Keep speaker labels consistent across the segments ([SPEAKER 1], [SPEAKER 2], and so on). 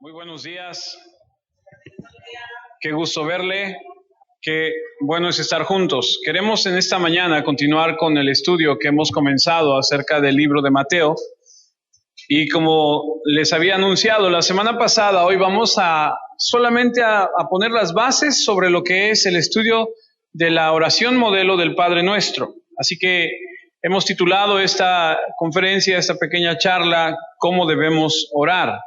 [SPEAKER 1] Muy buenos días. Qué gusto verle. Qué bueno es estar juntos. Queremos en esta mañana continuar con el estudio que hemos comenzado acerca del libro de Mateo. Y como les había anunciado la semana pasada, hoy vamos solamente a poner las bases sobre lo que es el estudio de la oración modelo del Padre Nuestro. Así que hemos titulado esta conferencia, esta pequeña charla, ¿Cómo debemos orar?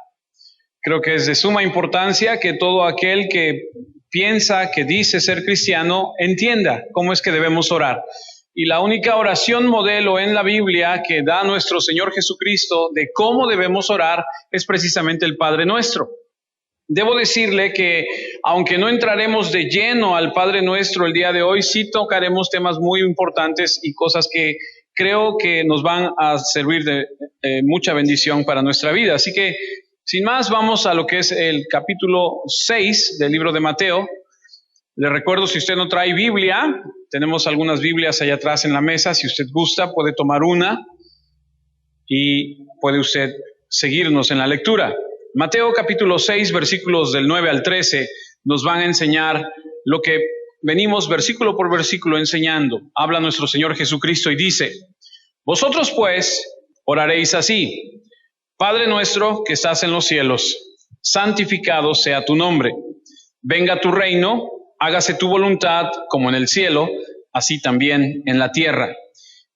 [SPEAKER 1] Creo que es de suma importancia que todo aquel que piensa, que dice ser cristiano, entienda cómo es que debemos orar. Y la única oración modelo en la Biblia que da nuestro Señor Jesucristo de cómo debemos orar es precisamente el Padre Nuestro. Debo decirle que, aunque no entraremos de lleno al Padre Nuestro el día de hoy, sí tocaremos temas muy importantes y cosas que creo que nos van a servir de mucha bendición para nuestra vida. Así que, sin más, vamos a lo que es el capítulo 6 del libro de Mateo. Le recuerdo, si usted no trae Biblia, tenemos algunas Biblias allá atrás en la mesa. Si usted gusta, puede tomar una y puede usted seguirnos en la lectura. Mateo capítulo 6, versículos del 9 al 13, nos van a enseñar lo que venimos versículo por versículo enseñando. Habla nuestro Señor Jesucristo y dice: Vosotros pues oraréis así: Padre nuestro que estás en los cielos, santificado sea tu nombre. Venga tu reino, hágase tu voluntad como en el cielo, así también en la tierra.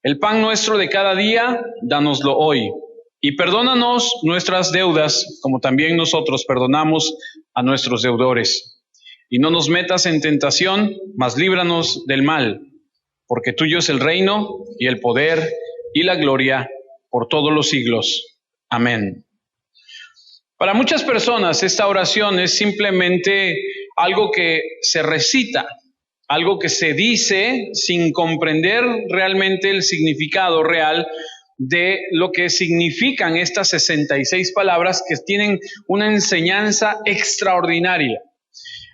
[SPEAKER 1] El pan nuestro de cada día, dánoslo hoy. Y perdónanos nuestras deudas, como también nosotros perdonamos a nuestros deudores. Y no nos metas en tentación, mas líbranos del mal, porque tuyo es el reino y el poder y la gloria por todos los siglos. Amén. Para muchas personas esta oración es simplemente algo que se recita, algo que se dice sin comprender realmente el significado real de lo que significan estas 66 palabras que tienen una enseñanza extraordinaria.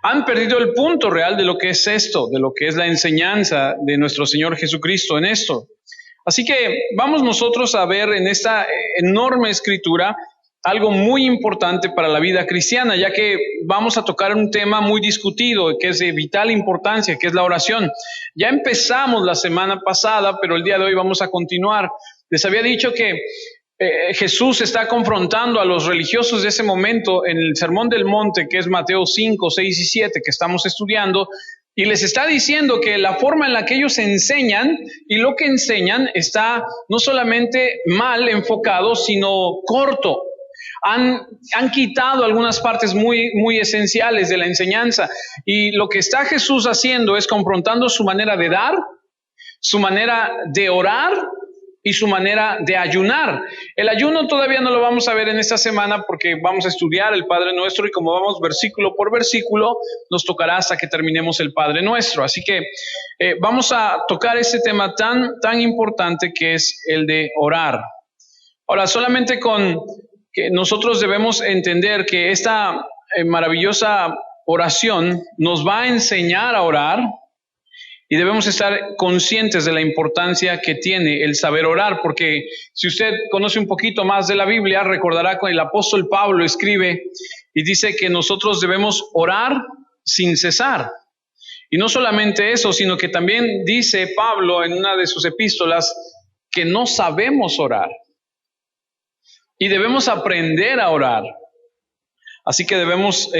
[SPEAKER 1] Han perdido el punto real de lo que es esto, de lo que es la enseñanza de nuestro Señor Jesucristo en esto. Así que vamos nosotros a ver en esta enorme escritura algo muy importante para la vida cristiana, ya que vamos a tocar un tema muy discutido, que es de vital importancia, que es la oración. Ya empezamos la semana pasada, pero el día de hoy vamos a continuar. Les había dicho que Jesús está confrontando a los religiosos de ese momento en el Sermón del Monte, que es Mateo 5, 6 y 7, que estamos estudiando, y les está diciendo que la forma en la que ellos enseñan y lo que enseñan está no solamente mal enfocado, sino corto. Han quitado algunas partes muy esenciales de la enseñanza. Y lo que está Jesús haciendo es confrontando su manera de dar, su manera de orar y su manera de ayunar. El ayuno todavía no lo vamos a ver en esta semana porque vamos a estudiar el Padre Nuestro y como vamos versículo por versículo, nos tocará hasta que terminemos el Padre Nuestro. Así que vamos a tocar este tema tan importante que es el de orar. Ahora, solamente con que nosotros debemos entender que esta maravillosa oración nos va a enseñar a orar. Y debemos estar conscientes de la importancia que tiene el saber orar, porque si usted conoce un poquito más de la Biblia, recordará que el apóstol Pablo escribe y dice que nosotros debemos orar sin cesar. Y no solamente eso, sino que también dice Pablo en una de sus epístolas que no sabemos orar. Y debemos aprender a orar. Así que debemos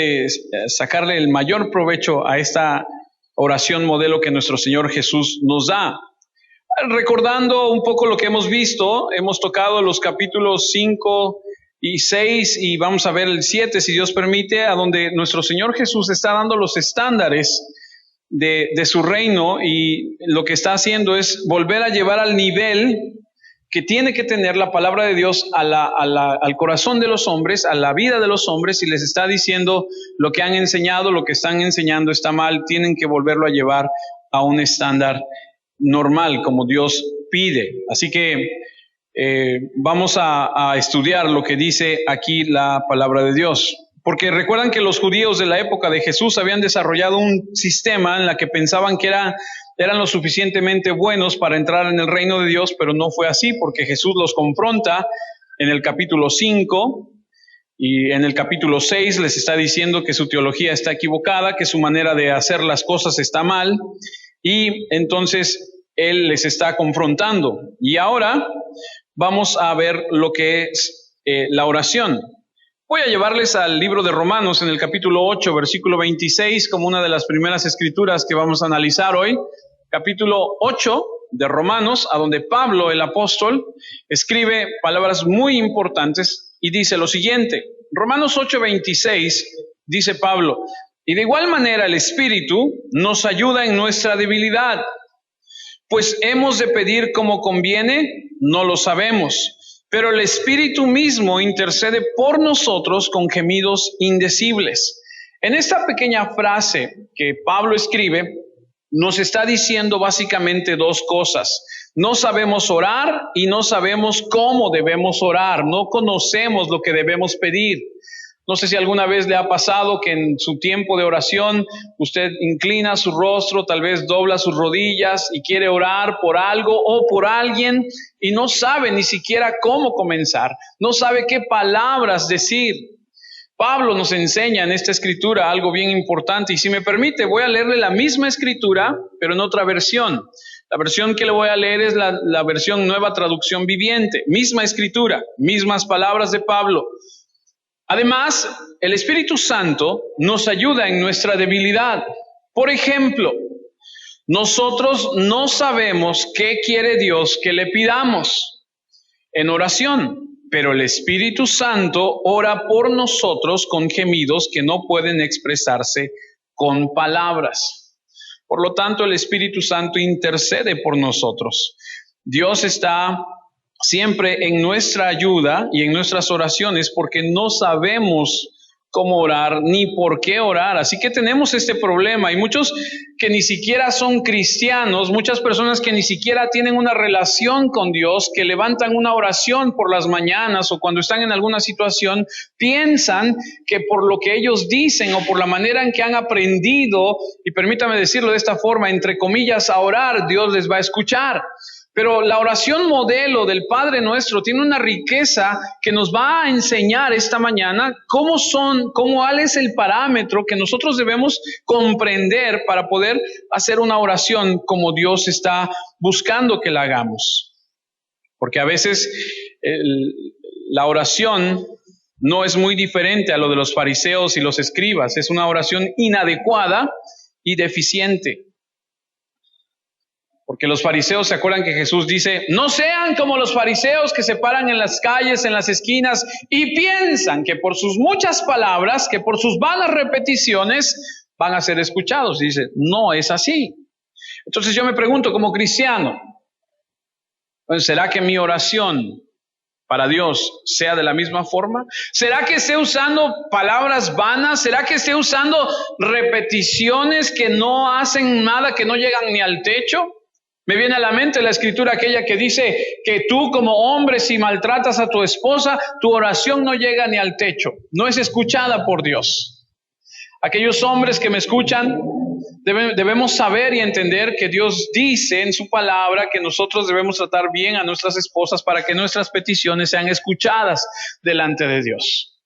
[SPEAKER 1] sacarle el mayor provecho a esta oración modelo que nuestro Señor Jesús nos da. Recordando un poco lo que hemos visto, hemos tocado los capítulos 5 y 6 y vamos a ver el 7, si Dios permite, a donde nuestro Señor Jesús está dando los estándares de su reino y lo que está haciendo es volver a llevar al nivel que tiene que tener la palabra de Dios al corazón de los hombres, a la vida de los hombres, y les está diciendo lo que han enseñado, lo que están enseñando está mal, tienen que volverlo a llevar a un estándar normal, como Dios pide. Así que vamos a estudiar lo que dice aquí la palabra de Dios. Porque recuerdan que los judíos de la época de Jesús habían desarrollado un sistema en la que pensaban que eran lo suficientemente buenos para entrar en el reino de Dios, pero no fue así, porque Jesús los confronta en el capítulo 5 Y en el capítulo 6 les está diciendo que su teología está equivocada, que su manera de hacer las cosas está mal. Y entonces él les está confrontando. Y ahora vamos a ver lo que es la oración. Voy a llevarles al libro de Romanos en el capítulo 8, versículo 26, como una de las primeras escrituras que vamos a analizar hoy. Capítulo 8 de Romanos, a donde Pablo, el apóstol, escribe palabras muy importantes y dice lo siguiente. Romanos 8, 26, dice Pablo, y de igual manera el Espíritu nos ayuda en nuestra debilidad, pues hemos de pedir como conviene, no lo sabemos. Pero el Espíritu mismo intercede por nosotros con gemidos indecibles. En esta pequeña frase que Pablo escribe, nos está diciendo básicamente dos cosas. No sabemos orar y no sabemos cómo debemos orar. No conocemos lo que debemos pedir. No sé si alguna vez le ha pasado que en su tiempo de oración usted inclina su rostro, tal vez dobla sus rodillas y quiere orar por algo o por alguien y no sabe ni siquiera cómo comenzar, no sabe qué palabras decir. Pablo nos enseña en esta escritura algo bien importante y si me permite voy a leerle la misma escritura pero en otra versión. La versión que le voy a leer es la versión Nueva Traducción Viviente, misma escritura, mismas palabras de Pablo. Además, el Espíritu Santo nos ayuda en nuestra debilidad. Por ejemplo, nosotros no sabemos qué quiere Dios que le pidamos en oración, pero el Espíritu Santo ora por nosotros con gemidos que no pueden expresarse con palabras. Por lo tanto, el Espíritu Santo intercede por nosotros. Dios está siempre en nuestra ayuda y en nuestras oraciones porque no sabemos cómo orar ni por qué orar. Así que tenemos este problema. Hay muchos que ni siquiera son cristianos, muchas personas que ni siquiera tienen una relación con Dios, que levantan una oración por las mañanas o cuando están en alguna situación, piensan que por lo que ellos dicen o por la manera en que han aprendido, y permítame decirlo de esta forma, entre comillas, a orar, Dios les va a escuchar. Pero la oración modelo del Padre Nuestro tiene una riqueza que nos va a enseñar esta mañana cuál es el parámetro que nosotros debemos comprender para poder hacer una oración como Dios está buscando que la hagamos. Porque a veces la oración no es muy diferente a lo de los fariseos y los escribas. Es una oración inadecuada y deficiente. Porque los fariseos, ¿se acuerdan que Jesús dice, no sean como los fariseos que se paran en las calles, en las esquinas y piensan que por sus muchas palabras, que por sus vanas repeticiones van a ser escuchados? Dice, no es así. Entonces yo me pregunto como cristiano, ¿será que mi oración para Dios sea de la misma forma? ¿Será que esté usando palabras vanas? ¿Será que esté usando repeticiones que no hacen nada, que no llegan ni al techo? Me viene a la mente la escritura aquella que dice que tú como hombre, si maltratas a tu esposa, tu oración no llega ni al techo, no es escuchada por Dios. Aquellos hombres que me escuchan, debemos saber y entender que Dios dice en su palabra que nosotros debemos tratar bien a nuestras esposas para que nuestras peticiones sean escuchadas delante de Dios.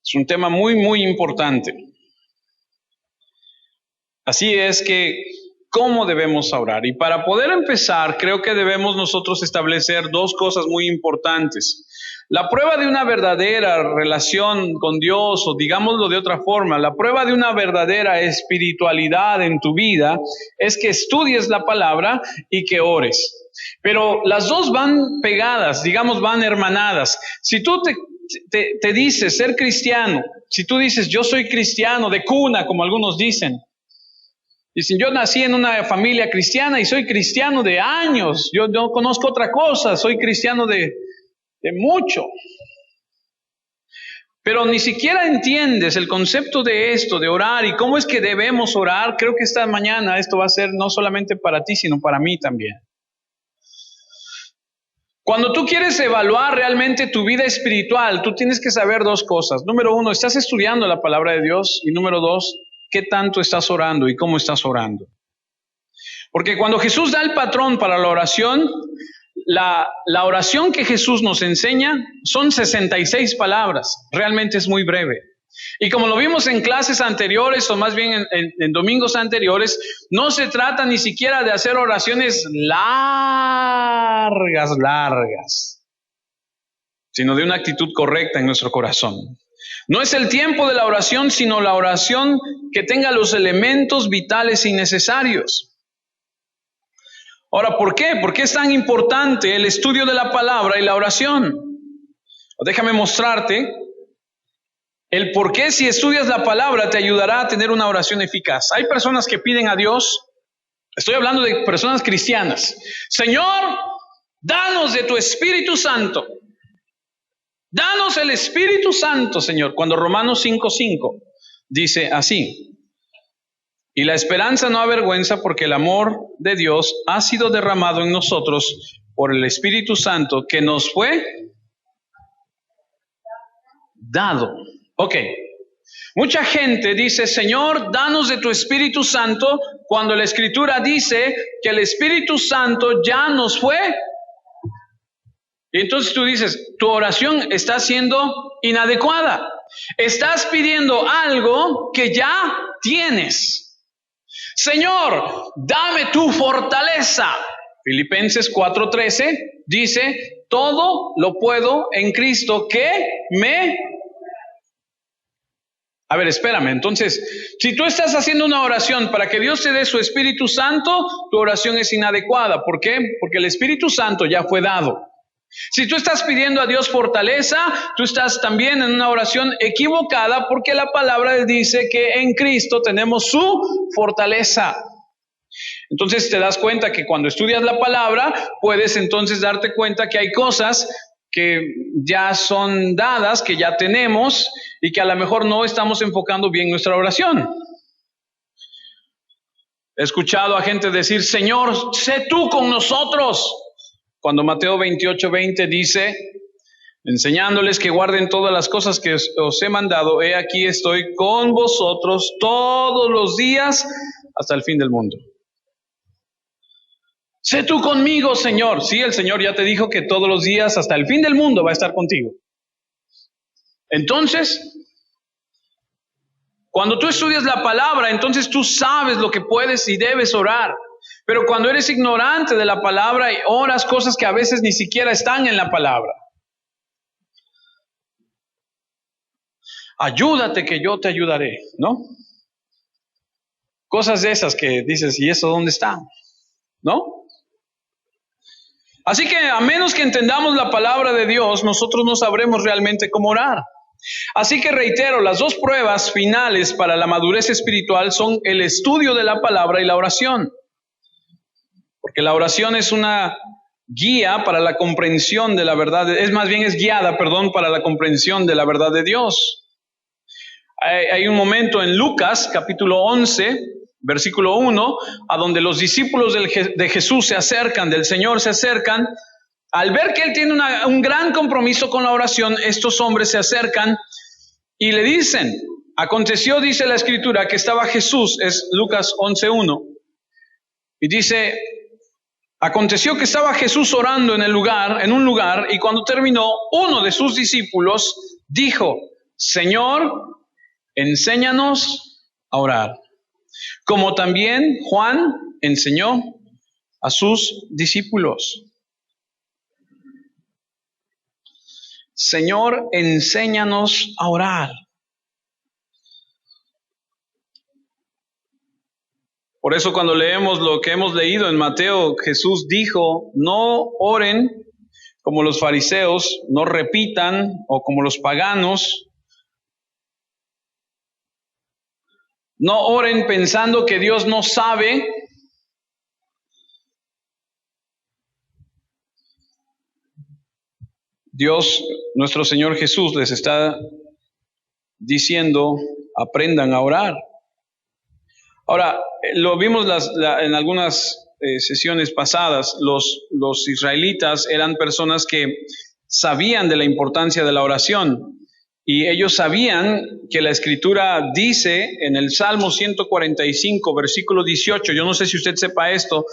[SPEAKER 1] Es un tema muy, muy importante. Así es que, ¿cómo debemos orar? Y para poder empezar, creo que debemos nosotros establecer dos cosas muy importantes. La prueba de una verdadera relación con Dios, o digámoslo de otra forma, la prueba de una verdadera espiritualidad en tu vida es que estudies la palabra y que ores. Pero las dos van pegadas, digamos, van hermanadas. Si tú te dices ser cristiano, si tú dices yo soy cristiano de cuna, como algunos dicen, dicen, yo nací en una familia cristiana y soy cristiano de años. Yo no conozco otra cosa, soy cristiano de mucho. Pero ni siquiera entiendes el concepto de esto, de orar y cómo es que debemos orar. Creo que esta mañana esto va a ser no solamente para ti, sino para mí también. Cuando tú quieres evaluar realmente tu vida espiritual, tú tienes que saber dos cosas. Número uno, ¿estás estudiando la palabra de Dios? Y número dos, ¿qué tanto estás orando y cómo estás orando? Porque cuando Jesús da el patrón para la oración, la oración que Jesús nos enseña son 66 palabras. Realmente es muy breve. Y como lo vimos en clases anteriores, o más bien en domingos anteriores, no se trata ni siquiera de hacer oraciones largas, sino de una actitud correcta en nuestro corazón. No es el tiempo de la oración, sino la oración que tenga los elementos vitales y necesarios. Ahora, ¿por qué? ¿Por qué es tan importante el estudio de la palabra y la oración? Déjame mostrarte el por qué, si estudias la palabra, te ayudará a tener una oración eficaz. Hay personas que piden a Dios, estoy hablando de personas cristianas: Señor, danos de tu Espíritu Santo. Danos el Espíritu Santo, Señor. Cuando Romanos 5:5 dice así: y la esperanza no avergüenza, porque el amor de Dios ha sido derramado en nosotros por el Espíritu Santo que nos fue dado. Ok. Mucha gente dice: Señor, danos de tu Espíritu Santo, cuando la Escritura dice que el Espíritu Santo ya nos fue. Y entonces tú dices, tu oración está siendo inadecuada. Estás pidiendo algo que ya tienes. Señor, dame tu fortaleza. Filipenses 4:13 dice: todo lo puedo en Cristo que me... A ver, espérame. Entonces, si tú estás haciendo una oración para que Dios te dé su Espíritu Santo, tu oración es inadecuada. ¿Por qué? Porque el Espíritu Santo ya fue dado. Si tú estás pidiendo a Dios fortaleza, tú estás también en una oración equivocada, porque la palabra dice que en Cristo tenemos su fortaleza. Entonces te das cuenta que cuando estudias la palabra, puedes entonces darte cuenta que hay cosas que ya son dadas, que ya tenemos, y que a lo mejor no estamos enfocando bien nuestra oración. He escuchado a gente decir: Señor, sé tú con nosotros, cuando Mateo 28:20 dice, enseñándoles que guarden todas las cosas que os he mandado, he aquí estoy con vosotros todos los días hasta el fin del mundo. Sé tú conmigo, Señor. Sí, el Señor ya te dijo que todos los días hasta el fin del mundo va a estar contigo. Entonces, cuando tú estudias la palabra, entonces tú sabes lo que puedes y debes orar. Pero cuando eres ignorante de la palabra y oras cosas que a veces ni siquiera están en la palabra. Ayúdate que yo te ayudaré, ¿no? Cosas de esas que dices: ¿y eso dónde está? ¿No? Así que a menos que entendamos la palabra de Dios, nosotros no sabremos realmente cómo orar. Así que reitero, las dos pruebas finales para la madurez espiritual son el estudio de la palabra y la oración. Porque la oración es una guía para la comprensión de la verdad, es guiada, para la comprensión de la verdad de Dios. Hay un momento en Lucas, capítulo 11, versículo 1, a donde los discípulos de Jesús se acercan, del Señor se acercan. Al ver que Él tiene un gran compromiso con la oración, estos hombres se acercan y le dicen, aconteció, dice la Escritura, que estaba Jesús, es Lucas 11:1, y dice, aconteció que estaba Jesús orando en un lugar, y cuando terminó, uno de sus discípulos dijo, Señor, enséñanos a orar, como también Juan enseñó a sus discípulos. Señor, enséñanos a orar. Por eso cuando leemos lo que hemos leído en Mateo, Jesús dijo, no oren como los fariseos, no repitan, o como los paganos. No oren pensando que Dios no sabe. Dios, nuestro Señor Jesús, les está diciendo, aprendan a orar. Ahora, lo vimos en algunas sesiones pasadas, los israelitas eran personas que sabían de la importancia de la oración, y ellos sabían que la Escritura dice en el Salmo 145, versículo 18, yo no sé si usted sepa esto,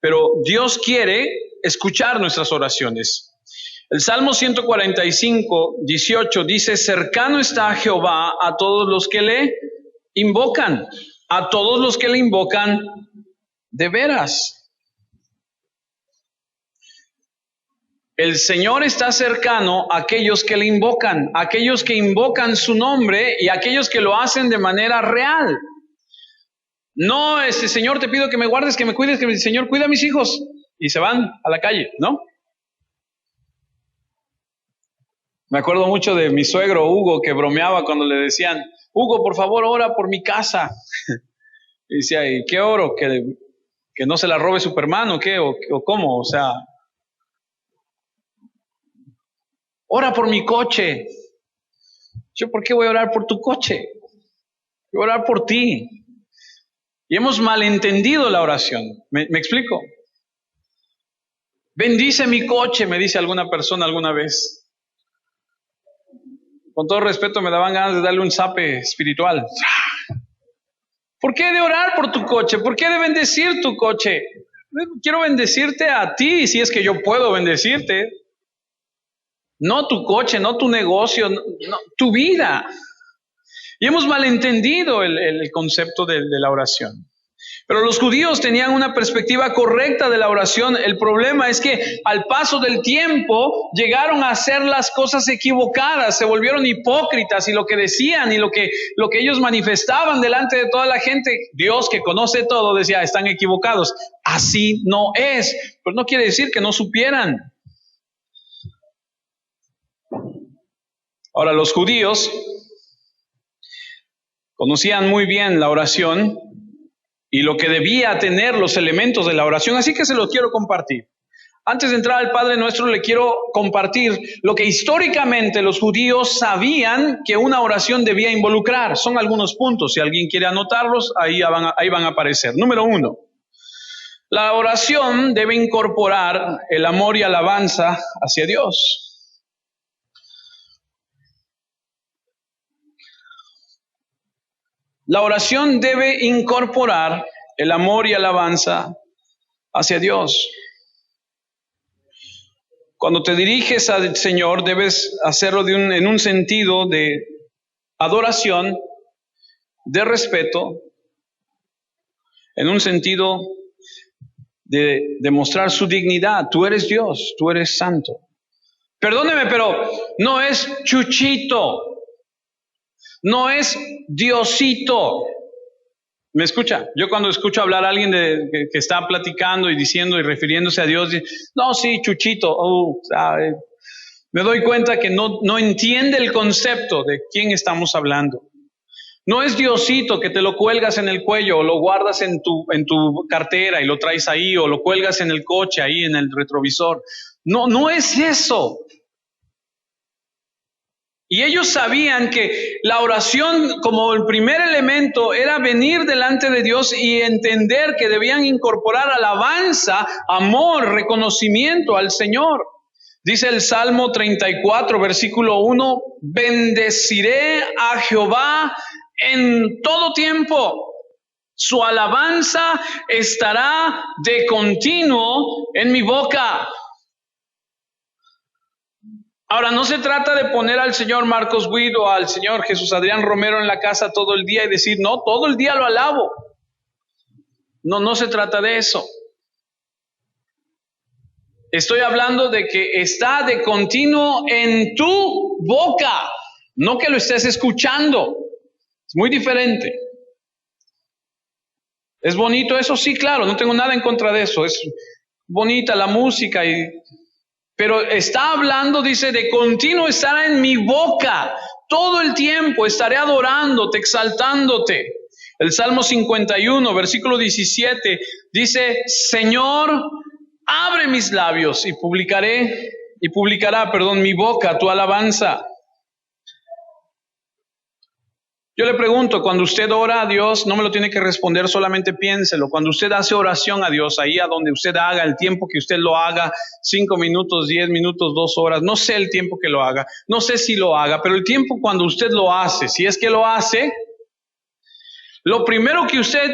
[SPEAKER 1] pero Dios quiere escuchar nuestras oraciones. El Salmo 145, 18 dice, cercano está Jehová a todos los que le invocan, a todos los que le invocan de veras. El Señor está cercano a aquellos que le invocan, a aquellos que invocan su nombre y a aquellos que lo hacen de manera real. No, Señor, te pido que me guardes, que me cuides, que Señor, cuida a mis hijos. Y se van a la calle, ¿no? Me acuerdo mucho de mi suegro Hugo, que bromeaba cuando le decían, Hugo, por favor, ora por mi casa. Y decía, ¿y qué oro? ¿Que no se la robe Superman o qué? ¿O cómo? O sea, ora por mi coche. Yo, ¿por qué voy a orar por tu coche? Voy a orar por ti. Y hemos malentendido la oración. ¿Me explico? Bendice mi coche, me dice alguna persona alguna vez. Con todo respeto, me daban ganas de darle un zape espiritual. ¿Por qué de orar por tu coche? ¿Por qué de bendecir tu coche? Quiero bendecirte a ti, si es que yo puedo bendecirte. No tu coche, no tu negocio, no, tu vida. Y hemos malentendido el concepto de la oración. Pero los judíos tenían una perspectiva correcta de la oración. El problema es que al paso del tiempo llegaron a hacer las cosas equivocadas, se volvieron hipócritas y lo que decían y lo que ellos manifestaban delante de toda la gente, Dios que conoce todo decía, están equivocados. Así no es, pero no quiere decir que no supieran. Ahora, los judíos conocían muy bien la oración y lo que debía tener los elementos de la oración, así que se los quiero compartir. Antes de entrar al Padre Nuestro, le quiero compartir lo que históricamente los judíos sabían que una oración debía involucrar. Son algunos puntos, si alguien quiere anotarlos, ahí van a aparecer. Número 1, la oración debe incorporar el amor y alabanza hacia Dios. La oración debe incorporar el amor y alabanza hacia Dios. Cuando te diriges al Señor, debes hacerlo en un sentido de adoración, de respeto, en un sentido de demostrar su dignidad. Tú eres Dios, tú eres santo. Perdóneme, pero no es Chuchito. No es Diosito. ¿Me escucha? Yo cuando escucho hablar a alguien que está platicando y diciendo y refiriéndose a Dios, no, sí, Chuchito, me doy cuenta que no entiende el concepto de quién estamos hablando. No es Diosito que te lo cuelgas en el cuello o lo guardas en tu cartera y lo traes ahí o lo cuelgas en el coche ahí en el retrovisor. No es eso. Y ellos sabían que la oración como el primer elemento era venir delante de Dios y entender que debían incorporar alabanza, amor, reconocimiento al Señor. Dice el Salmo 34, versículo 1, bendeciré a Jehová en todo tiempo. Su alabanza estará de continuo en mi boca. Ahora, no se trata de poner al señor Marcos Witt o al señor Jesús Adrián Romero en la casa todo el día y decir, no, todo el día lo alabo. No se trata de eso. Estoy hablando de que está de continuo en tu boca, no que lo estés escuchando. Es muy diferente. ¿Es bonito eso? Sí, claro, no tengo nada en contra de eso. Es bonita la música pero está hablando, dice, de continuo estará en mi boca. Todo el tiempo estaré adorándote, exaltándote. El Salmo 51, versículo 17, dice, Señor, abre mis labios y publicará mi boca tu alabanza. Yo le pregunto, cuando usted ora a Dios, no me lo tiene que responder, solamente piénselo. Cuando usted hace oración a Dios, ahí a donde usted haga, el tiempo que usted lo haga, 5 minutos, 10 minutos, 2 horas, no sé el tiempo que lo haga, no sé si lo haga, pero el tiempo cuando usted lo hace, si es que lo hace, lo primero que usted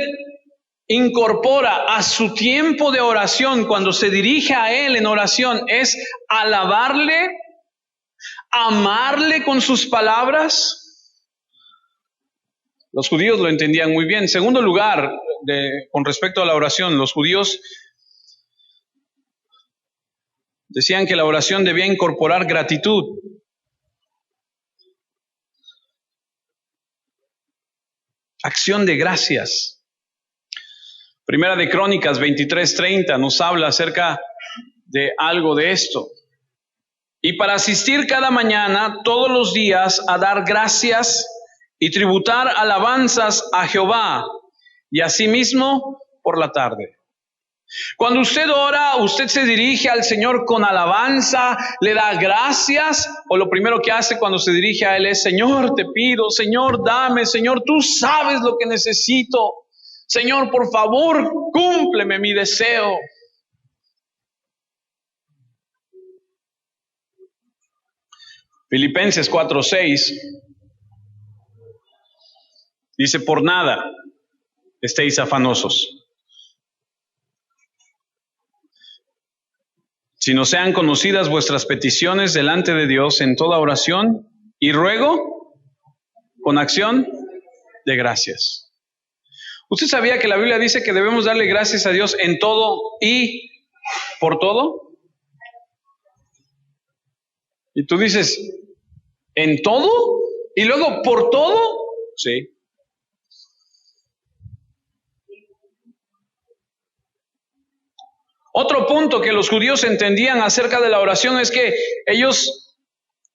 [SPEAKER 1] incorpora a su tiempo de oración, cuando se dirige a Él en oración, es alabarle, amarle con sus palabras. Los judíos lo entendían muy bien. En segundo lugar, con respecto a la oración, los judíos decían que la oración debía incorporar gratitud. Acción de gracias. Primera de Crónicas 23:30 nos habla acerca de algo de esto. Y para asistir cada mañana, todos los días, a dar gracias y tributar alabanzas a Jehová, y asimismo por la tarde. Cuando usted ora, usted se dirige al Señor con alabanza, le da gracias, o lo primero que hace cuando se dirige a Él es: Señor, te pido, Señor, dame, Señor, tú sabes lo que necesito. Señor, por favor, cúmpleme mi deseo. Filipenses 4:6 dice: por nada estéis afanosos, sino sean conocidas vuestras peticiones delante de Dios en toda oración y ruego con acción de gracias. ¿Usted sabía que la Biblia dice que debemos darle gracias a Dios en todo y por todo? Y tú dices, ¿en todo? ¿Y luego por todo? Sí. Otro punto que los judíos entendían acerca de la oración es que ellos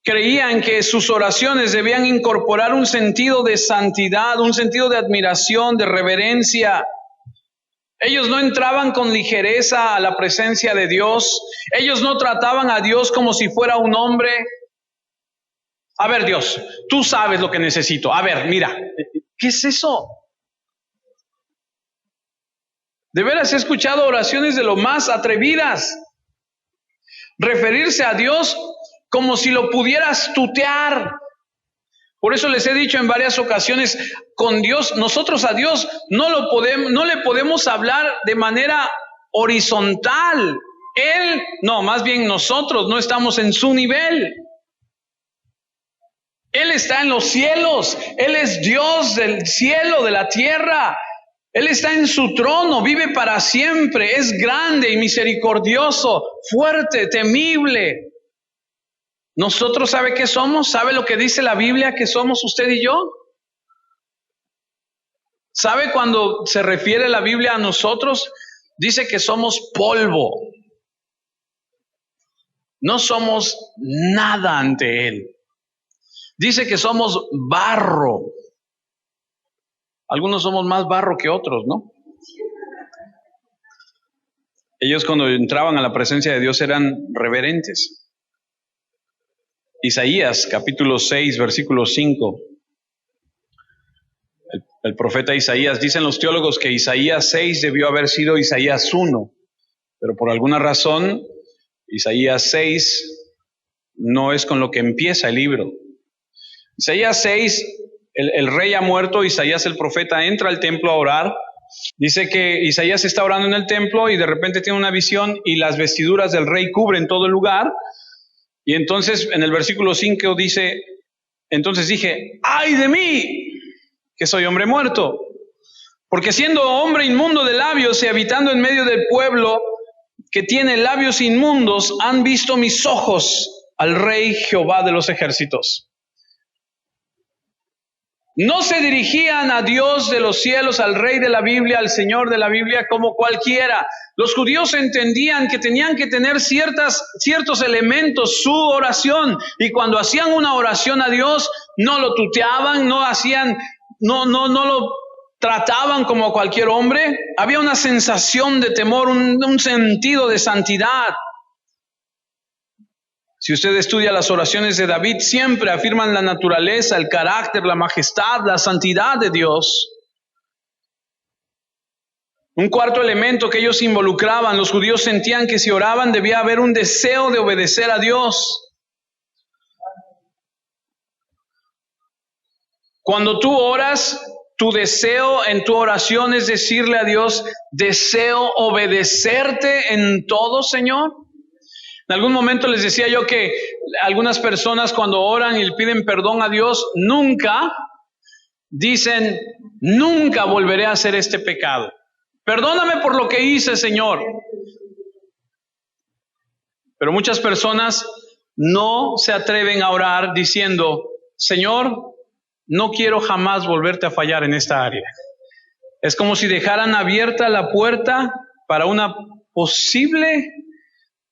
[SPEAKER 1] creían que sus oraciones debían incorporar un sentido de santidad, un sentido de admiración, de reverencia. Ellos no entraban con ligereza a la presencia de Dios. Ellos no trataban a Dios como si fuera un hombre. A ver, Dios, tú sabes lo que necesito. A ver, mira, ¿qué es eso? De veras he escuchado oraciones de lo más atrevidas. Referirse a Dios como si lo pudieras tutear. Por eso les he dicho en varias ocasiones, con Dios, nosotros a Dios no le podemos hablar de manera horizontal. Él, no, más bien nosotros no estamos en su nivel. Él está en los cielos, Él es Dios del cielo, de la tierra. Él está en su trono, vive para siempre, es grande y misericordioso, fuerte, temible. ¿Nosotros sabe qué somos? ¿Sabe lo que dice la Biblia que somos usted y yo? ¿Sabe cuando se refiere la Biblia a nosotros? Dice que somos polvo. No somos nada ante Él. Dice que somos barro. Algunos somos más barro que otros, ¿no? Ellos cuando entraban a la presencia de Dios eran reverentes. Isaías, capítulo 6, versículo 5. El profeta Isaías, dicen los teólogos que Isaías 6 debió haber sido Isaías 1, pero por alguna razón Isaías 6 no es con lo que empieza el libro. Isaías 6, el rey ha muerto, Isaías el profeta entra al templo a orar. Dice que Isaías está orando en el templo y de repente tiene una visión y las vestiduras del rey cubren todo el lugar. Y entonces en el versículo 5 dice, entonces dije, ¡ay de mí, que soy hombre muerto! Porque siendo hombre inmundo de labios y habitando en medio del pueblo que tiene labios inmundos, han visto mis ojos al Rey Jehová de los ejércitos. No se dirigían a Dios de los cielos, al Rey de la Biblia, al Señor de la Biblia, como cualquiera. Los judíos entendían que tenían que tener ciertos elementos, su oración. Y cuando hacían una oración a Dios, no lo tuteaban, no lo trataban como cualquier hombre. Había una sensación de temor, un sentido de santidad. Si usted estudia las oraciones de David, siempre afirman la naturaleza, el carácter, la majestad, la santidad de Dios. Un cuarto elemento que ellos involucraban, los judíos sentían que si oraban debía haber un deseo de obedecer a Dios. Cuando tú oras Tu deseo en tu oración es decirle a Dios, deseo obedecerte en todo, Señor. En algún momento les decía yo que algunas personas cuando oran y le piden perdón a Dios, nunca dicen, nunca volveré a hacer este pecado. Perdóname por lo que hice, Señor. Pero muchas personas no se atreven a orar diciendo, Señor, no quiero jamás volverte a fallar en esta área. Es como si dejaran abierta la puerta para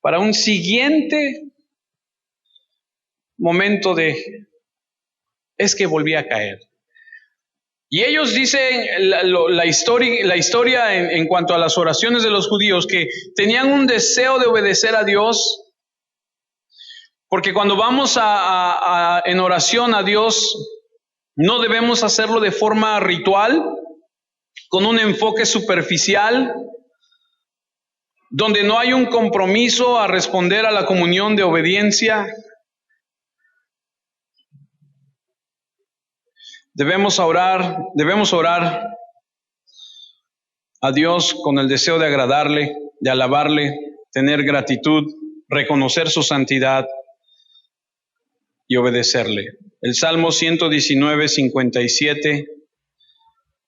[SPEAKER 1] para un siguiente momento es que volví a caer. Y ellos dicen la historia en cuanto a las oraciones de los judíos, que tenían un deseo de obedecer a Dios, porque cuando vamos en oración a Dios, no debemos hacerlo de forma ritual, con un enfoque superficial, donde no hay un compromiso a responder a la comunión de obediencia. Debemos orar a Dios con el deseo de agradarle, de alabarle, tener gratitud, reconocer su santidad y obedecerle. El Salmo 119, 57.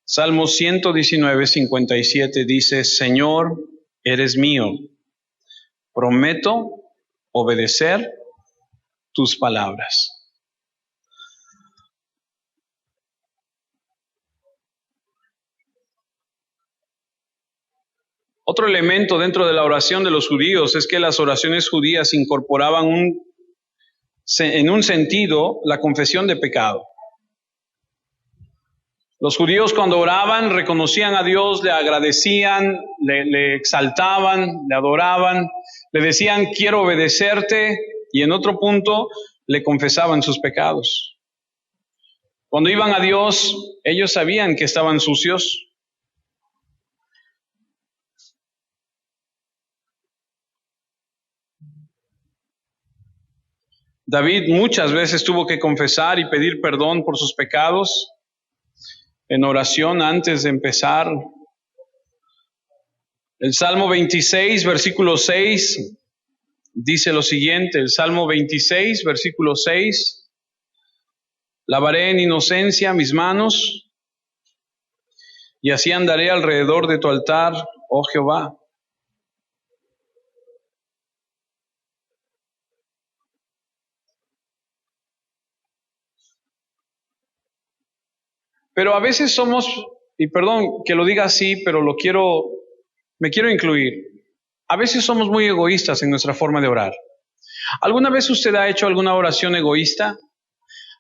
[SPEAKER 1] Salmo 119, 57 dice, Señor, eres mío. Prometo obedecer tus palabras. Otro elemento dentro de la oración de los judíos es que las oraciones judías incorporaban en un sentido la confesión de pecado. Los judíos cuando oraban reconocían a Dios, le agradecían, le exaltaban, le adoraban, le decían quiero obedecerte, y en otro punto le confesaban sus pecados. Cuando iban a Dios, ellos sabían que estaban sucios. David muchas veces tuvo que confesar y pedir perdón por sus pecados en oración antes de empezar. El Salmo 26, versículo 6, dice lo siguiente, el Salmo 26, versículo 6, lavaré en inocencia mis manos y así andaré alrededor de tu altar, oh Jehová. Pero a veces somos, y perdón que lo diga así, pero me quiero incluir. A veces somos muy egoístas en nuestra forma de orar. ¿Alguna vez usted ha hecho alguna oración egoísta?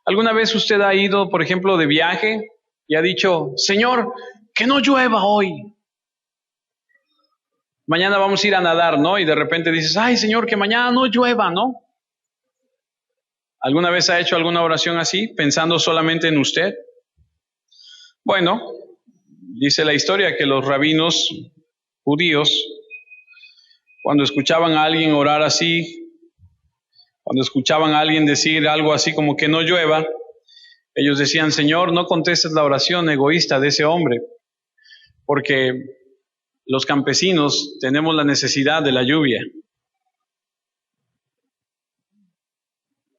[SPEAKER 1] ¿Alguna vez usted ha ido, por ejemplo, de viaje y ha dicho, Señor, que no llueva hoy? Mañana vamos a ir a nadar, ¿no? Y de repente dices, ay, Señor, que mañana no llueva, ¿no? ¿Alguna vez ha hecho alguna oración así, pensando solamente en usted? Bueno, dice la historia que los rabinos judíos, cuando escuchaban a alguien orar así, cuando escuchaban a alguien decir algo así como que no llueva, ellos decían, Señor, no contestes la oración egoísta de ese hombre, porque los campesinos tenemos la necesidad de la lluvia.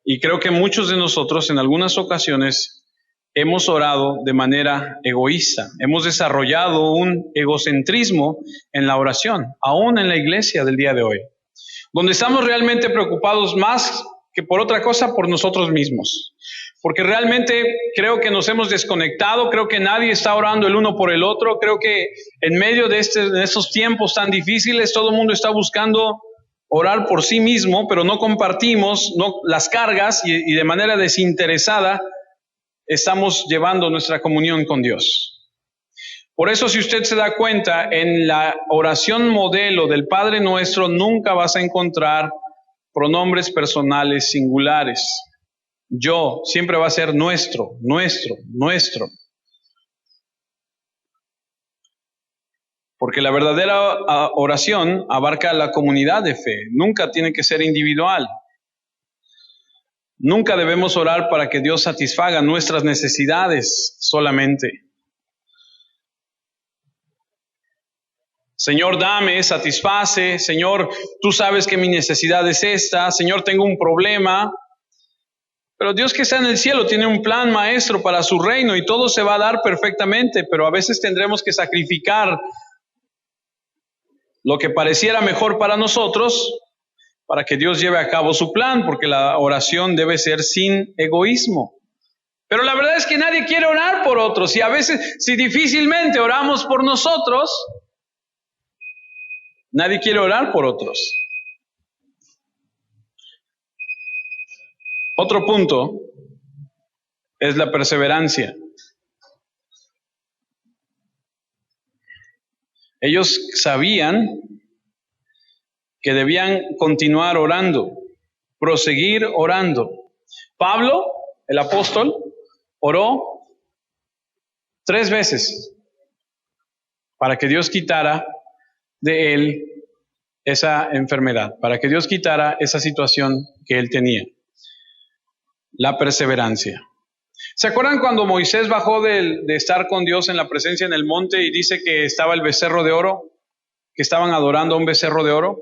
[SPEAKER 1] Y creo que muchos de nosotros en algunas ocasiones hemos orado de manera egoísta. Hemos desarrollado un egocentrismo en la oración, aún en la iglesia del día de hoy, donde estamos realmente preocupados más que por otra cosa, por nosotros mismos. Porque realmente creo que nos hemos desconectado, creo que nadie está orando el uno por el otro, creo que en medio de estos tiempos tan difíciles, todo el mundo está buscando orar por sí mismo, pero no compartimos las cargas y de manera desinteresada estamos llevando nuestra comunión con Dios. Por eso, si usted se da cuenta, en la oración modelo del Padre Nuestro nunca vas a encontrar pronombres personales singulares. Yo siempre va a ser nuestro. Porque la verdadera oración abarca la comunidad de fe, nunca tiene que ser individual. Nunca debemos orar para que Dios satisfaga nuestras necesidades solamente. Señor, dame, satisface. Señor, tú sabes que mi necesidad es esta. Señor, tengo un problema. Pero Dios que está en el cielo tiene un plan maestro para su reino y todo se va a dar perfectamente, pero a veces tendremos que sacrificar lo que pareciera mejor para nosotros para que Dios lleve a cabo su plan, porque la oración debe ser sin egoísmo. Pero la verdad es que nadie quiere orar por otros y a veces, si difícilmente oramos por nosotros, nadie quiere orar por otros. Otro punto es la perseverancia. Ellos sabían que debían continuar orando, proseguir orando. Pablo, el apóstol, oró 3 veces para que Dios quitara de él esa enfermedad, para que Dios quitara esa situación que él tenía. La perseverancia. ¿Se acuerdan cuando Moisés bajó de estar con Dios en la presencia en el monte y dice que estaba el becerro de oro, que estaban adorando a un becerro de oro?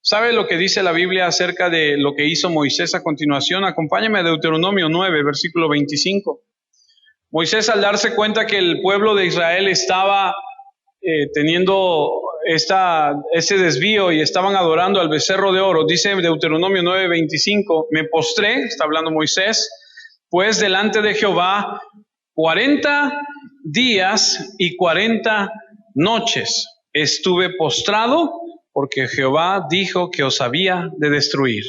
[SPEAKER 1] ¿Sabe lo que dice la Biblia acerca de lo que hizo Moisés a continuación? Acompáñame a Deuteronomio 9, versículo 25. Moisés, al darse cuenta que el pueblo de Israel estaba teniendo ese desvío y estaban adorando al becerro de oro, dice Deuteronomio 9, 25, me postré, está hablando Moisés, pues delante de Jehová 40 días y 40 noches estuve postrado, porque Jehová dijo que os había de destruir.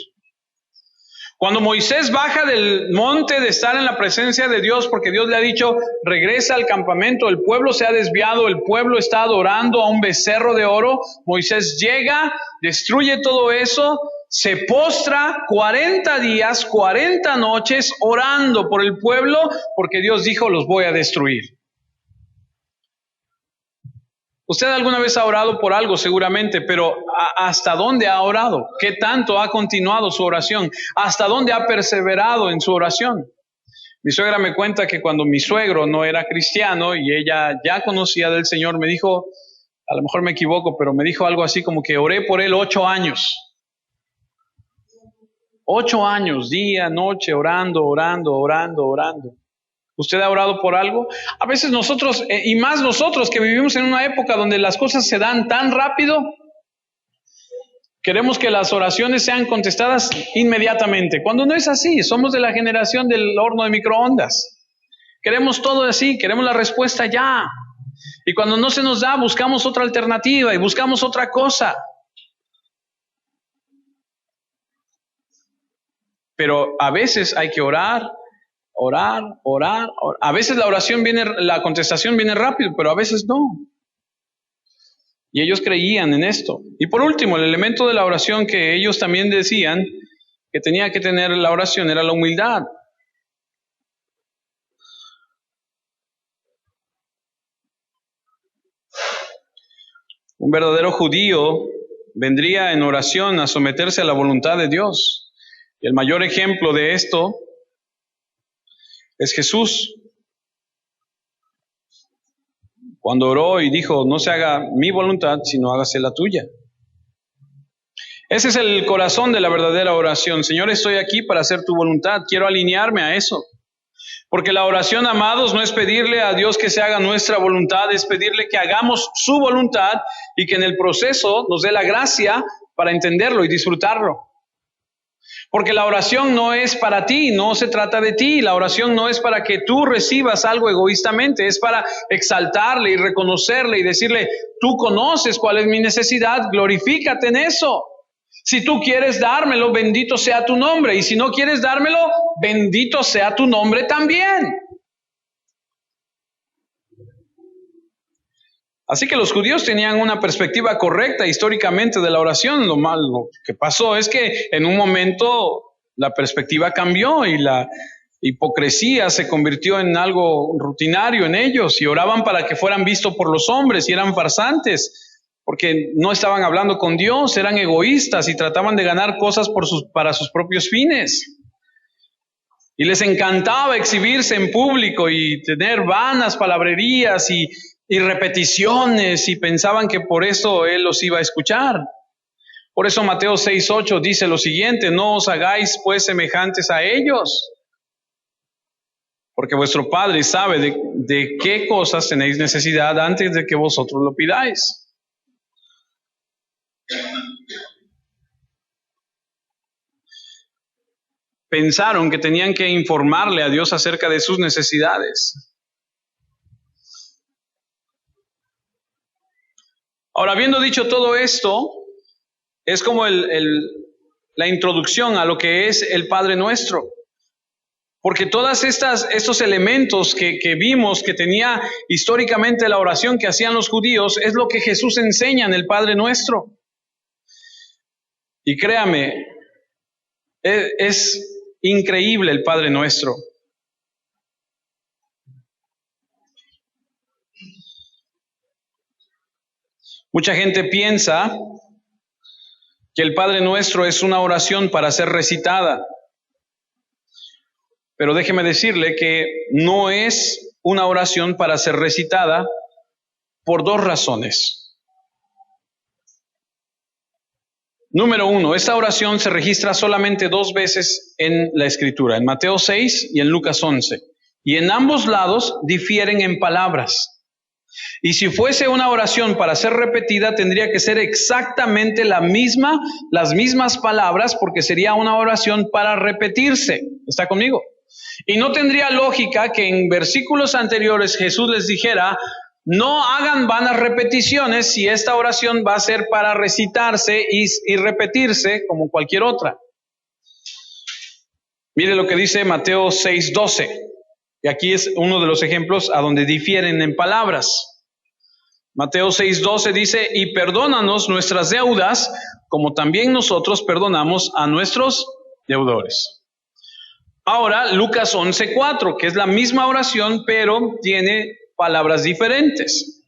[SPEAKER 1] Cuando Moisés baja del monte de estar en la presencia de Dios, porque Dios le ha dicho, regresa al campamento, el pueblo se ha desviado, el pueblo está adorando a un becerro de oro, Moisés llega, destruye todo eso, se postra 40 días, 40 noches orando por el pueblo, porque Dios dijo, los voy a destruir. Usted alguna vez ha orado por algo seguramente, pero ¿hasta dónde ha orado? ¿Qué tanto ha continuado su oración? ¿Hasta dónde ha perseverado en su oración? Mi suegra me cuenta que cuando mi suegro no era cristiano y ella ya conocía del Señor, me dijo, a lo mejor me equivoco, pero me dijo algo así como que oré por él 8 años. 8 años, día, noche, orando. ¿Usted ha orado por algo? A veces nosotros, y más nosotros que vivimos en una época donde las cosas se dan tan rápido, queremos que las oraciones sean contestadas inmediatamente. Cuando no es así, somos de la generación del horno de microondas. Queremos todo así, queremos la respuesta ya. Y cuando no se nos da, buscamos otra alternativa y buscamos otra cosa. Pero a veces hay que orar. A veces la contestación viene rápido, pero a veces no. Y ellos creían en esto. Y por último, el elemento de la oración que ellos también decían que tenía que tener la oración era la humildad. Un verdadero judío vendría en oración a someterse a la voluntad de Dios. Y el mayor ejemplo de esto es Jesús. Cuando oró y dijo, no se haga mi voluntad, sino hágase la tuya. Ese es el corazón de la verdadera oración. Señor, estoy aquí para hacer tu voluntad. Quiero alinearme a eso. Porque la oración, amados, no es pedirle a Dios que se haga nuestra voluntad, es pedirle que hagamos su voluntad y que en el proceso nos dé la gracia para entenderlo y disfrutarlo. Porque la oración no es para ti, no se trata de ti. La oración no es para que tú recibas algo egoístamente, es para exaltarle y reconocerle y decirle, tú conoces cuál es mi necesidad, glorifícate en eso. Si tú quieres dármelo, bendito sea tu nombre. Y si no quieres dármelo, bendito sea tu nombre también. Así que los judíos tenían una perspectiva correcta históricamente de la oración. Lo malo que pasó es que en un momento la perspectiva cambió y la hipocresía se convirtió en algo rutinario en ellos y oraban para que fueran vistos por los hombres y eran farsantes porque no estaban hablando con Dios, eran egoístas y trataban de ganar cosas para sus propios fines. Y les encantaba exhibirse en público y tener vanas palabrerías y y repeticiones y pensaban que por eso Él los iba a escuchar. Por eso Mateo 6:8 dice lo siguiente: no os hagáis pues semejantes a ellos, porque vuestro Padre sabe de qué cosas tenéis necesidad antes de que vosotros lo pidáis. Pensaron que tenían que informarle a Dios acerca de sus necesidades. Ahora, habiendo dicho todo esto, es como la introducción a lo que es el Padre Nuestro. Porque todos estos elementos que vimos que tenía históricamente la oración que hacían los judíos, es lo que Jesús enseña en el Padre Nuestro. Y créame, es increíble el Padre Nuestro. Mucha gente piensa que el Padre Nuestro es una oración para ser recitada. Pero déjeme decirle que no es una oración para ser recitada por dos razones. Número uno, esta oración se registra solamente 2 veces en la Escritura, en Mateo 6 y en Lucas 11. Y en ambos lados difieren en palabras. Y si fuese una oración para ser repetida, tendría que ser exactamente las mismas palabras, porque sería una oración para repetirse. ¿Está conmigo? Y no tendría lógica que en versículos anteriores Jesús les dijera: no hagan vanas repeticiones si esta oración va a ser para recitarse y repetirse como cualquier otra. Mire lo que dice Mateo 6:12. Y aquí es uno de los ejemplos a donde difieren en palabras. Mateo 6:12 dice: y perdónanos nuestras deudas, como también nosotros perdonamos a nuestros deudores. Ahora, Lucas 11:4, que es la misma oración, pero tiene palabras diferentes.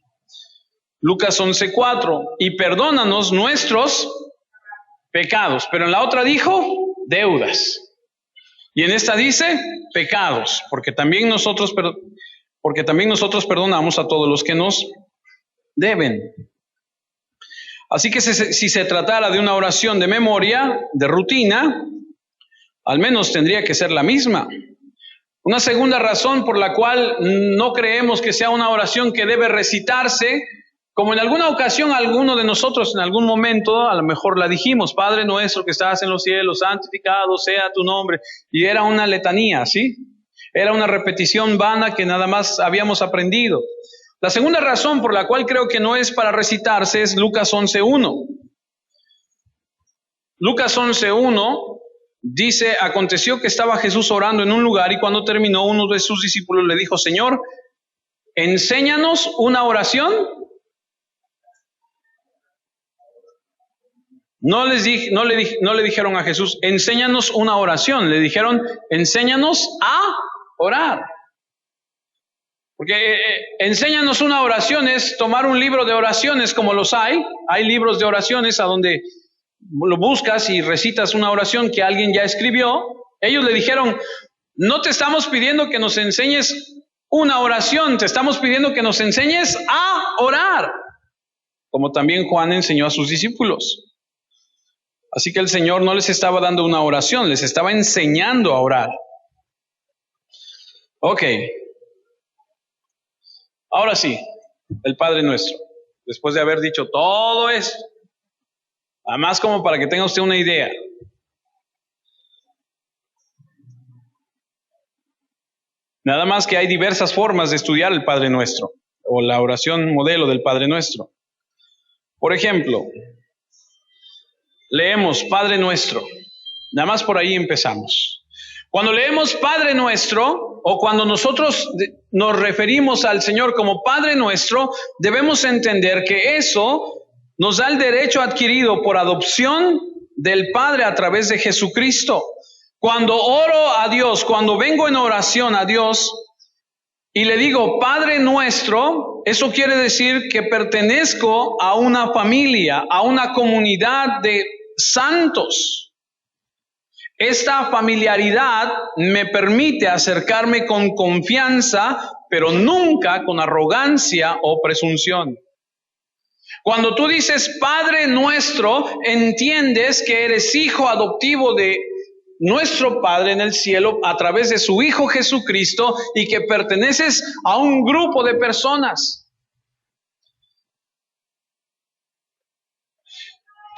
[SPEAKER 1] Lucas 11:4, y perdónanos nuestros pecados. Pero en la otra dijo deudas. Y en esta dice pecados, porque también nosotros perdonamos a todos los que nos deben. Así que si se tratara de una oración de memoria, de rutina, al menos tendría que ser la misma. Una segunda razón por la cual no creemos que sea una oración que debe recitarse, como en alguna ocasión alguno de nosotros en algún momento a lo mejor la dijimos: Padre nuestro que estás en los cielos, santificado sea tu nombre. Y era una letanía, ¿sí? Era una repetición vana que nada más habíamos aprendido. La segunda razón por la cual creo que no es para recitarse es Lucas 11:1. Lucas 11:1 dice: aconteció que estaba Jesús orando en un lugar, y cuando terminó, uno de sus discípulos le dijo: Señor, enséñanos una oración. No le dijeron a Jesús: enséñanos una oración. Le dijeron: enséñanos a orar. Porque enséñanos una oración es tomar un libro de oraciones, como los hay. Hay libros de oraciones a donde lo buscas y recitas una oración que alguien ya escribió. Ellos le dijeron: no te estamos pidiendo que nos enseñes una oración, te estamos pidiendo que nos enseñes a orar, como también Juan enseñó a sus discípulos. Así que el Señor no les estaba dando una oración, les estaba enseñando a orar. Ok. Ahora sí, el Padre Nuestro. Después de haber dicho todo esto, además como para que tenga usted una idea. Nada más que hay diversas formas de estudiar el Padre Nuestro, o la oración modelo del Padre Nuestro. Por ejemplo, leemos Padre Nuestro. Nada más por ahí empezamos. Cuando leemos Padre Nuestro, o cuando nosotros nos referimos al Señor como Padre Nuestro, debemos entender que eso nos da el derecho adquirido por adopción del Padre a través de Jesucristo. Cuando oro a Dios, cuando vengo en oración a Dios y le digo Padre Nuestro, eso quiere decir que pertenezco a una familia, a una comunidad de santos. Esta familiaridad me permite acercarme con confianza pero nunca con arrogancia o presunción. Cuando tú dices Padre nuestro, entiendes que eres hijo adoptivo de nuestro Padre en el cielo a través de su Hijo Jesucristo y que perteneces a un grupo de personas.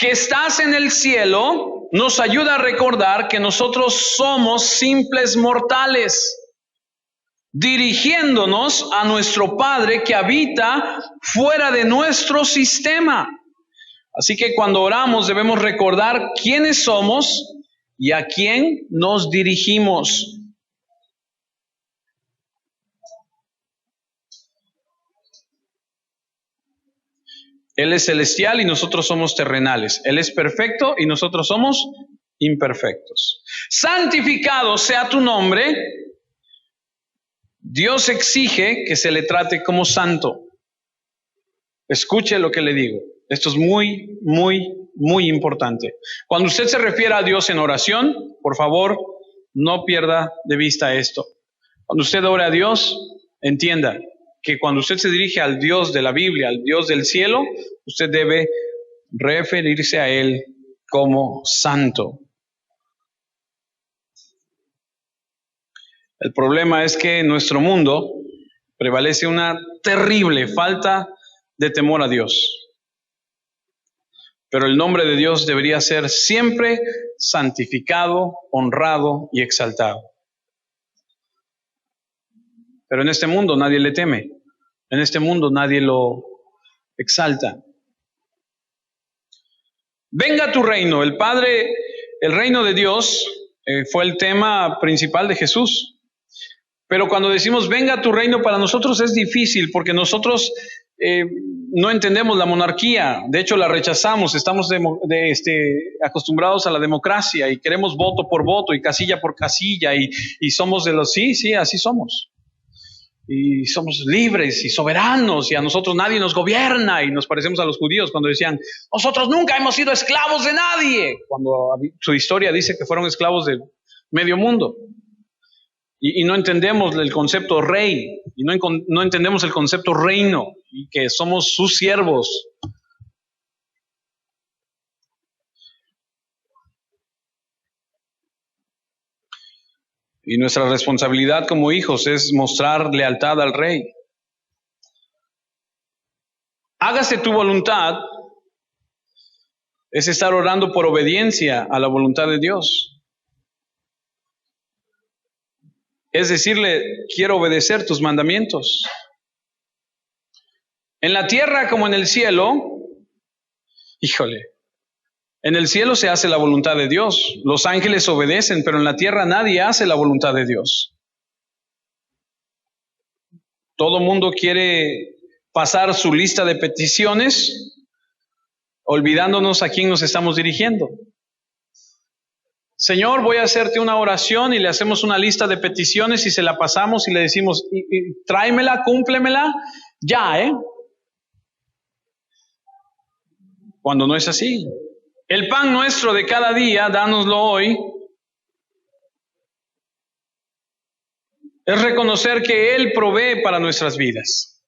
[SPEAKER 1] Que estás en el cielo nos ayuda a recordar que nosotros somos simples mortales, dirigiéndonos a nuestro Padre que habita fuera de nuestro sistema. Así que cuando oramos debemos recordar quiénes somos y a quién nos dirigimos. Él es celestial y nosotros somos terrenales. Él es perfecto y nosotros somos imperfectos. Santificado sea tu nombre. Dios exige que se le trate como santo. Escuche lo que le digo. Esto es muy, muy, muy importante. Cuando usted se refiere a Dios en oración, por favor, no pierda de vista esto. Cuando usted ore a Dios, entienda que cuando usted se dirige al Dios de la Biblia, al Dios del cielo, usted debe referirse a Él como santo. El problema es que en nuestro mundo prevalece una terrible falta de temor a Dios. Pero el nombre de Dios debería ser siempre santificado, honrado y exaltado. Pero en este mundo nadie le teme. En este mundo nadie lo exalta. Venga tu reino. El reino de Dios fue el tema principal de Jesús. Pero cuando decimos venga tu reino, para nosotros es difícil porque nosotros no entendemos la monarquía. De hecho, la rechazamos. Estamos acostumbrados a la democracia y queremos voto por voto y casilla por casilla y somos de los sí, así somos. Y somos libres y soberanos y a nosotros nadie nos gobierna y nos parecemos a los judíos cuando decían nosotros nunca hemos sido esclavos de nadie, cuando su historia dice que fueron esclavos de medio mundo. Y no entendemos el concepto rey, y no entendemos el concepto reino, y que somos sus siervos. Y nuestra responsabilidad como hijos es mostrar lealtad al rey. Hágase tu voluntad, es estar orando por obediencia a la voluntad de Dios. Es decirle, quiero obedecer tus mandamientos. En la tierra como en el cielo, en el cielo se hace la voluntad de Dios. Los ángeles obedecen, pero en la tierra nadie hace la voluntad de Dios. Todo mundo quiere pasar su lista de peticiones, olvidándonos a quién nos estamos dirigiendo. Señor, voy a hacerte una oración y le hacemos una lista de peticiones y se la pasamos y le decimos, tráemela, cúmplemela, ya, Cuando no es así. El pan nuestro de cada día, dánoslo hoy. Es reconocer que Él provee para nuestras vidas.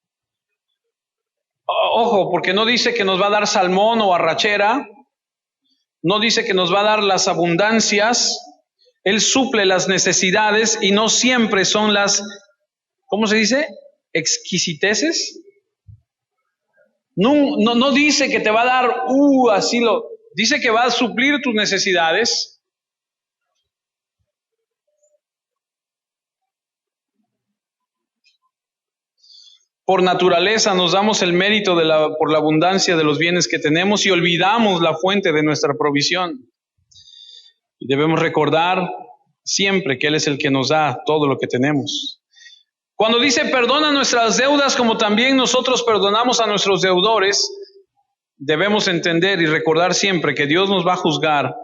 [SPEAKER 1] Ojo, porque no dice que nos va a dar salmón o arrachera. No dice que nos va a dar las abundancias. Él suple las necesidades y no siempre son las, ¿cómo se dice? Exquisiteces. No dice que te va a dar, dice que va a suplir tus necesidades. Por naturaleza nos damos el mérito por la abundancia de los bienes que tenemos y olvidamos la fuente de nuestra provisión. Y debemos recordar siempre que Él es el que nos da todo lo que tenemos. Cuando dice perdona nuestras deudas como también nosotros perdonamos a nuestros deudores, debemos entender y recordar siempre que Dios nos va a juzgar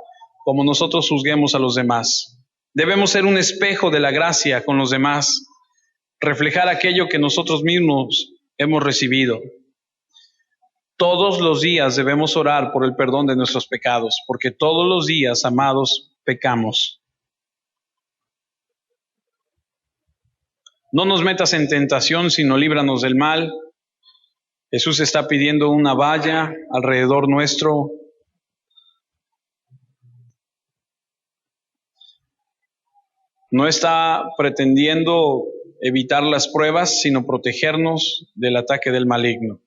[SPEAKER 1] como nosotros juzguemos a los demás. Debemos ser un espejo de la gracia con los demás, reflejar aquello que nosotros mismos hemos recibido. Todos los días debemos orar por el perdón de nuestros pecados, porque todos los días, amados, pecamos. No nos metas en tentación, sino líbranos del mal. Jesús está pidiendo una valla alrededor nuestro. No está pretendiendo evitar las pruebas, sino protegernos del ataque del maligno.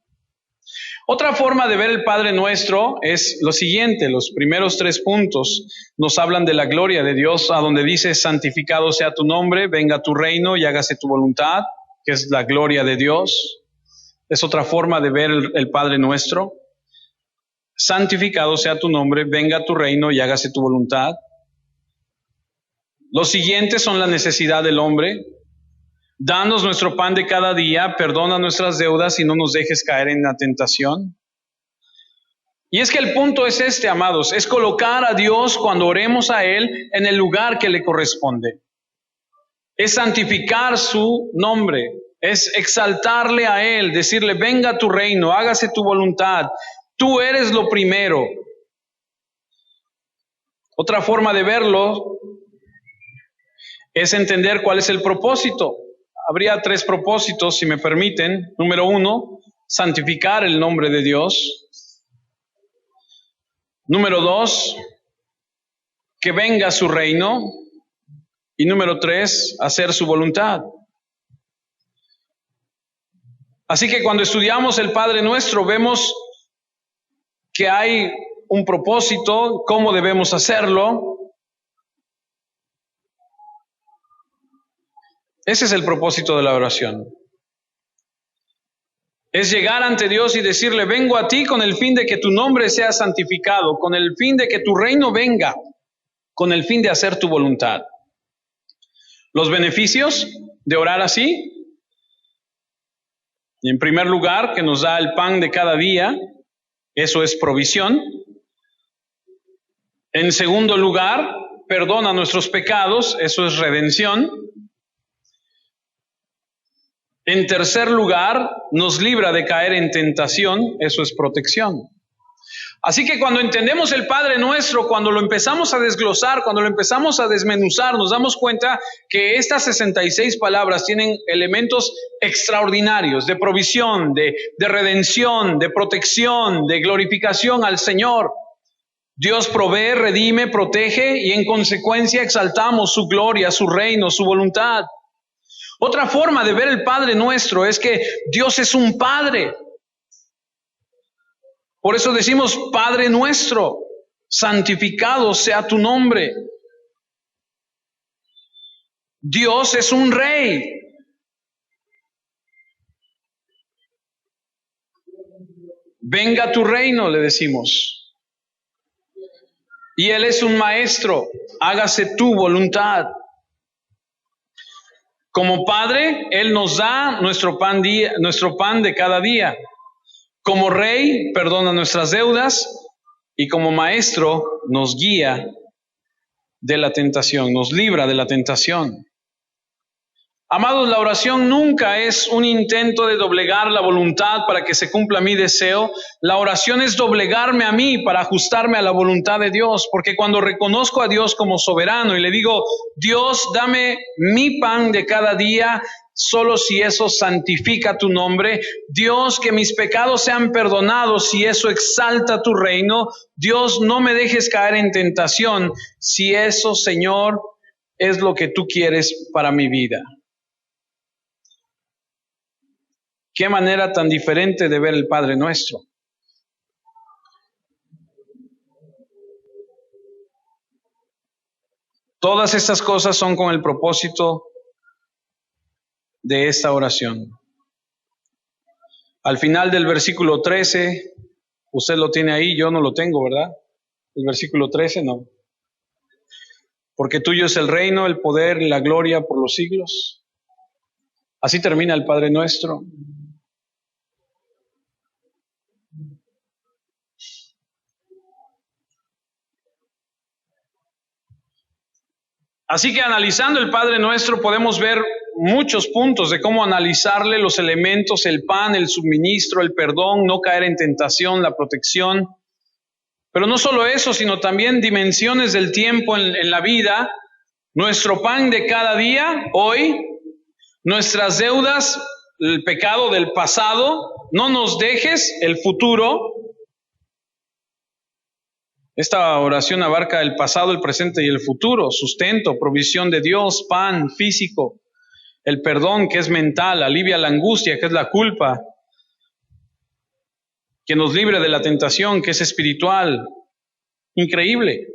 [SPEAKER 1] Otra forma de ver el Padre Nuestro es lo siguiente. Los primeros 3 puntos nos hablan de la gloria de Dios, a donde dice: santificado sea tu nombre, venga tu reino y hágase tu voluntad, que es la gloria de Dios. Es otra forma de ver el Padre Nuestro. Santificado sea tu nombre, venga tu reino y hágase tu voluntad. Los siguientes son la necesidad del hombre. Danos nuestro pan de cada día, perdona nuestras deudas y no nos dejes caer en la tentación. Y es que el punto es este, amados, es colocar a Dios cuando oremos a Él en el lugar que le corresponde. Es santificar su nombre, es exaltarle a Él, decirle: venga tu reino, hágase tu voluntad, tú eres lo primero. Otra forma de verlo es entender cuál es el propósito. Habría 3 propósitos, si me permiten. Número 1, santificar el nombre de Dios. Número 2, que venga su reino. Y número 3, hacer su voluntad. Así que cuando estudiamos el Padre Nuestro, vemos que hay un propósito, cómo debemos hacerlo. Ese es el propósito de la oración. Es llegar ante Dios y decirle: vengo a ti con el fin de que tu nombre sea santificado, con el fin de que tu reino venga, con el fin de hacer tu voluntad. Los beneficios de orar así: en primer lugar, que nos da el pan de cada día, eso es provisión. En segundo lugar, perdona nuestros pecados, eso es redención. En tercer lugar, nos libra de caer en tentación, eso es protección. Así que cuando entendemos el Padre Nuestro, cuando lo empezamos a desglosar, cuando lo empezamos a desmenuzar, nos damos cuenta que estas 66 palabras tienen elementos extraordinarios de provisión, de redención, de protección, de glorificación al Señor. Dios provee, redime, protege y en consecuencia exaltamos su gloria, su reino, su voluntad. Otra forma de ver el Padre Nuestro es que Dios es un Padre. Por eso decimos: Padre Nuestro, santificado sea tu nombre. Dios es un Rey. Venga tu reino, le decimos. Y Él es un Maestro, hágase tu voluntad. Como Padre, Él nos da nuestro pan de cada día. Como Rey, perdona nuestras deudas. Y como Maestro, nos guía de la tentación, nos libra de la tentación. Amados, la oración nunca es un intento de doblegar la voluntad para que se cumpla mi deseo. La oración es doblegarme a mí para ajustarme a la voluntad de Dios, porque cuando reconozco a Dios como soberano y le digo: Dios, dame mi pan de cada día, solo si eso santifica tu nombre. Dios, que mis pecados sean perdonados si eso exalta tu reino. Dios, no me dejes caer en tentación si eso, Señor, es lo que tú quieres para mi vida. Qué manera tan diferente de ver el Padre Nuestro. Todas estas cosas son con el propósito de esta oración. Al final del versículo 13, usted lo tiene ahí, yo no lo tengo, ¿verdad? El versículo 13 no. Porque tuyo es el reino, el poder y la gloria por los siglos. Así termina el Padre Nuestro. Así que analizando el Padre Nuestro podemos ver muchos puntos de cómo analizarle los elementos: el pan, el suministro, el perdón, no caer en tentación, la protección. Pero no solo eso, sino también dimensiones del tiempo en la vida. Nuestro pan de cada día, hoy, nuestras deudas, el pecado del pasado, no nos dejes el futuro. Esta oración abarca el pasado, el presente y el futuro, sustento, provisión de Dios, pan físico, el perdón que es mental, alivia la angustia que es la culpa, que nos libre de la tentación que es espiritual. Increíble.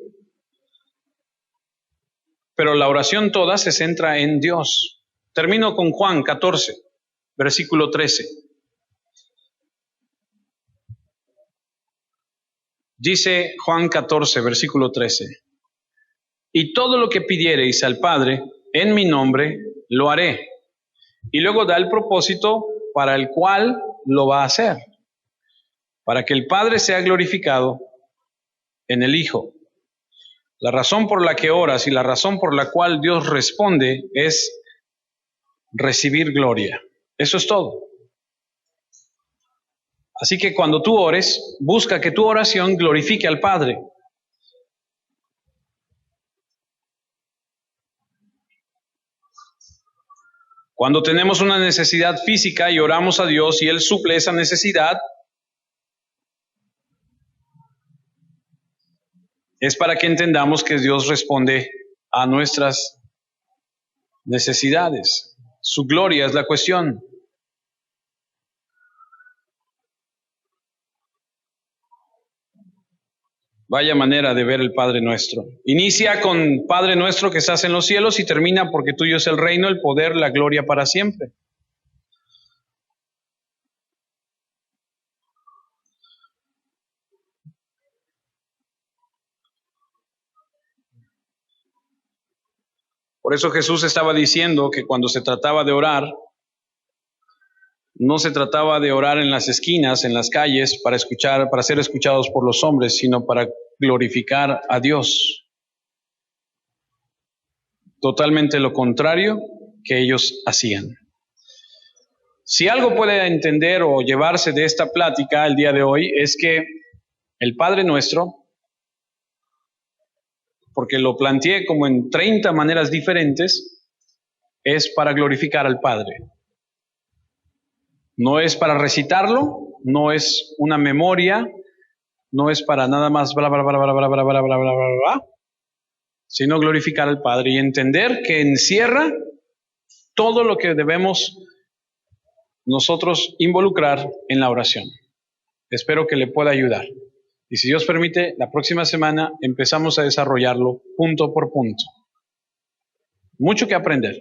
[SPEAKER 1] Pero la oración toda se centra en Dios. Termino con Juan 14, versículo 13. Dice Juan 14, versículo 13. Y todo lo que pidiereis al Padre en mi nombre, lo haré. Y luego da el propósito para el cual lo va a hacer. Para que el Padre sea glorificado en el Hijo. La razón por la que oras y la razón por la cual Dios responde es recibir gloria. Eso es todo. Así que cuando tú ores, busca que tu oración glorifique al Padre. Cuando tenemos una necesidad física y oramos a Dios y Él suple esa necesidad, es para que entendamos que Dios responde a nuestras necesidades. Su gloria es la cuestión. Vaya manera de ver el Padre Nuestro. Inicia con Padre Nuestro que estás en los cielos y termina porque tuyo es el reino, el poder, la gloria para siempre. Por eso Jesús estaba diciendo que cuando se trataba de orar, no se trataba de orar en las esquinas, en las calles, para ser escuchados por los hombres, sino para glorificar a Dios. Totalmente lo contrario que ellos hacían. Si algo puede entender o llevarse de esta plática el día de hoy es que el Padre Nuestro, porque lo planteé como en 30 maneras diferentes, es para glorificar al Padre. No es para recitarlo, no es una memoria, no es para nada más bla, bla, bla, bla, bla, bla, bla, bla, bla, bla, bla, sino glorificar al Padre y entender que encierra todo lo que debemos nosotros involucrar en la oración. Espero que le pueda ayudar. Y si Dios permite, la próxima semana empezamos a desarrollarlo punto por punto. Mucho que aprender,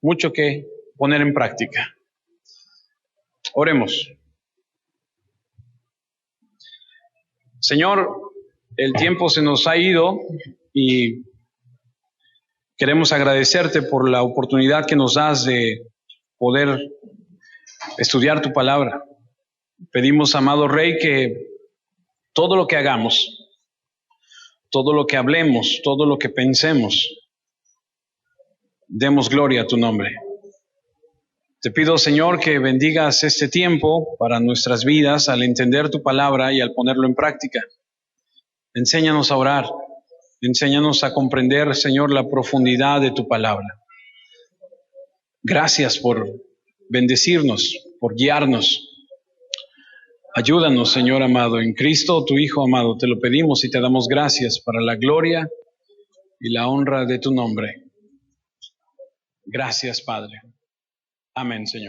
[SPEAKER 1] mucho que poner en práctica. Oremos. Señor, el tiempo se nos ha ido y queremos agradecerte por la oportunidad que nos das de poder estudiar tu palabra. Pedimos, amado Rey, que todo lo que hagamos, todo lo que hablemos, todo lo que pensemos, demos gloria a tu nombre. Te pido, Señor, que bendigas este tiempo para nuestras vidas al entender tu palabra y al ponerlo en práctica. Enséñanos a orar, enséñanos a comprender, Señor, la profundidad de tu palabra. Gracias por bendecirnos, por guiarnos. Ayúdanos, Señor amado, en Cristo, tu Hijo amado, te lo pedimos y te damos gracias para la gloria y la honra de tu nombre. Gracias, Padre. Amén, Señor.